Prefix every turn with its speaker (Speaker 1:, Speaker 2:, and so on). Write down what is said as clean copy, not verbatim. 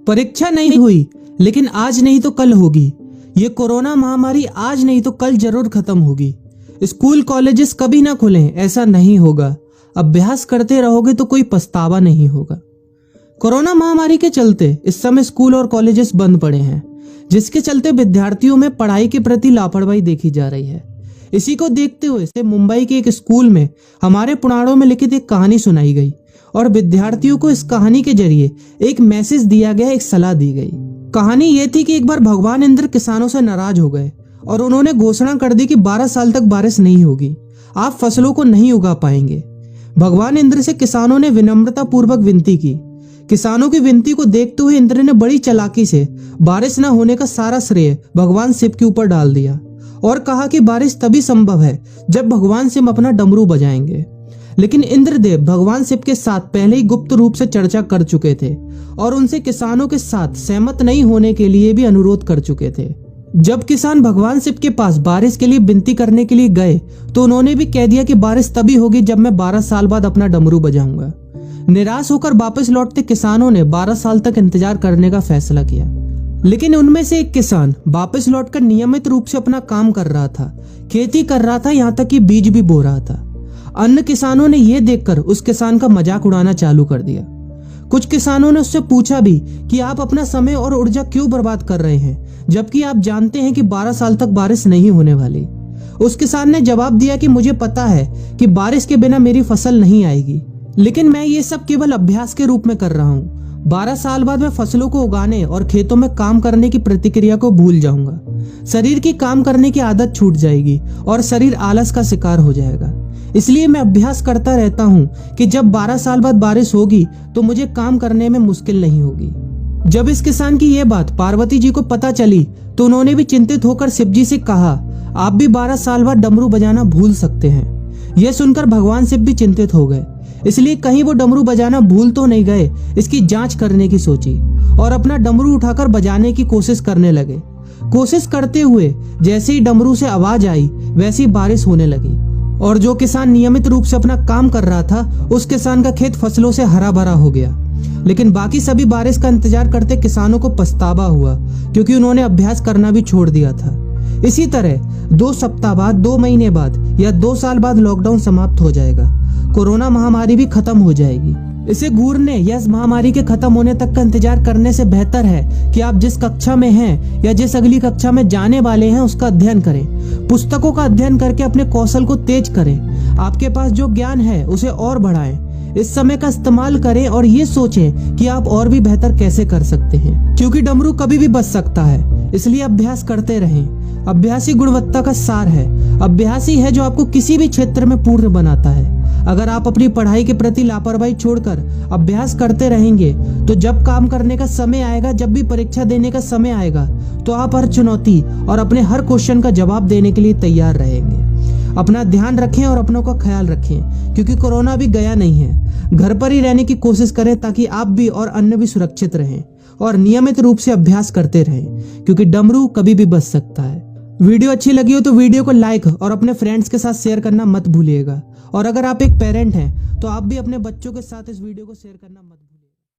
Speaker 1: परीक्षा नहीं हुई, लेकिन आज नहीं तो कल होगी। ये कोरोना महामारी आज नहीं तो कल जरूर खत्म होगी। स्कूल कॉलेजेस कभी ना खुलें, ऐसा नहीं होगा। अभ्यास करते रहोगे तो कोई पछतावा नहीं होगा। कोरोना महामारी के चलते इस समय स्कूल और कॉलेजेस बंद पड़े हैं, जिसके चलते विद्यार्थियों में पढ़ाई के प्रति लापरवाही देखी जा रही है। इसी को देखते हुए से मुंबई के एक स्कूल में हमारे पुराणों में लिखित एक कहानी सुनाई गई और विद्यार्थियों को इस कहानी के जरिए एक मैसेज दिया गया, एक सलाह दी गई। कहानी ये थी कि एक बार भगवान इंद्र किसानों से नाराज हो गए और उन्होंने घोषणा कर दी कि 12 साल तक बारिश नहीं होगी, आप फसलों को नहीं उगा पाएंगे। भगवान इंद्र से किसानों ने विनम्रता पूर्वक विनती की। किसानों की विनती को देखते हुए इंद्र ने बड़ी चालाकी से बारिश न होने का सारा श्रेय भगवान शिव के ऊपर डाल दिया और कहा कि बारिश तभी संभव है जब भगवान शिव अपना डमरू बजाएंगे। लेकिन इंद्रदेव भगवान शिव के साथ पहले ही गुप्त रूप से चर्चा कर चुके थे और उनसे किसानों के साथ सहमत नहीं होने के लिए भी अनुरोध कर चुके थे। जब किसान भगवान शिव के पास बारिश के लिए विनती करने के लिए गए तो उन्होंने भी कह दिया कि बारिश तभी होगी जब मैं 12 साल बाद अपना डमरू बजाऊंगा। निराश होकर वापस लौटते किसानों ने 12 साल तक इंतजार करने का फैसला किया। लेकिन उनमें से एक किसान वापस लौटकर नियमित रूप से अपना काम कर रहा था, खेती कर रहा था, यहाँ तक कि बीज भी बो रहा था। अन्य किसानों ने यह देखकर उस किसान का मजाक उड़ाना चालू कर दिया। कुछ किसानों ने उससे पूछा भी कि आप अपना समय और ऊर्जा क्यों बर्बाद कर रहे हैं, जबकि आप जानते हैं कि 12 साल तक बारिश नहीं होने वाली। उस किसान ने जवाब दिया कि मुझे पता है कि बारिश के बिना मेरी फसल नहीं आएगी, लेकिन मैं ये सब केवल अभ्यास के रूप में कर रहा हूँ। 12 साल बाद मैं फसलों को उगाने और खेतों में काम करने की प्रतिक्रिया को भूल जाऊंगा। शरीर की काम करने की आदत छूट जाएगी और शरीर आलस का शिकार हो जाएगा। इसलिए मैं अभ्यास करता रहता हूँ कि जब 12 साल बाद बारिश होगी तो मुझे काम करने में मुश्किल नहीं होगी। जब इस किसान की यह बात पार्वती जी को पता चली तो उन्होंने भी चिंतित होकर शिव जी से कहा, आप भी 12 साल बाद डमरू बजाना भूल सकते हैं। यह सुनकर भगवान शिव भी चिंतित हो गए, इसलिए कहीं वो डमरू बजाना भूल तो नहीं गए, इसकी जांच करने की सोची और अपना डमरू उठाकर बजाने की कोशिश करने लगे। कोशिश करते हुए जैसे ही डमरू से आवाज आई वैसी बारिश होने लगी और जो किसान नियमित रूप से अपना काम कर रहा था उस किसान का खेत फसलों से हरा भरा हो गया। लेकिन बाकी सभी बारिश का इंतजार करते किसानों को पछतावा हुआ, क्योंकि उन्होंने अभ्यास करना भी छोड़ दिया था। इसी तरह 2 सप्ताह बाद, 2 महीने बाद या 2 साल बाद लॉकडाउन समाप्त हो जाएगा। कोरोना महामारी भी खत्म हो जाएगी। इसे घूरने या इस महामारी के खत्म होने तक का इंतजार करने से बेहतर है कि आप जिस कक्षा में हैं या जिस अगली कक्षा में जाने वाले हैं उसका अध्ययन करें। पुस्तकों का अध्ययन करके अपने कौशल को तेज करें। आपके पास जो ज्ञान है उसे और बढ़ाएं। इस समय का इस्तेमाल करें और ये सोचें कि आप और भी बेहतर कैसे कर सकते हैं, क्योंकि डमरू कभी भी बच सकता है। इसलिए अभ्यास करते रहें। अभ्यास ही गुणवत्ता का सार है। अभ्यास ही है जो आपको किसी भी क्षेत्र में पूर्ण बनाता है। अगर आप अपनी पढ़ाई के प्रति लापरवाही छोड़कर अभ्यास करते रहेंगे तो जब काम करने का समय आएगा, जब भी परीक्षा देने का समय आएगा, तो आप हर चुनौती और अपने हर क्वेश्चन का जवाब देने के लिए तैयार रहेंगे। अपना ध्यान रखें और अपनों का ख्याल रखें, क्योंकि कोरोना भी गया नहीं है। घर पर ही रहने की कोशिश करें ताकि आप भी और अन्य भी सुरक्षित रहें और नियमित रूप से अभ्यास करते रहें, क्योंकि डमरू कभी भी बच सकता है। वीडियो अच्छी लगी हो तो वीडियो को लाइक और अपने फ्रेंड्स के साथ शेयर करना मत भूलिएगा। और अगर आप एक पेरेंट हैं तो आप भी अपने बच्चों के साथ इस वीडियो को शेयर करना मत भूलिएगा।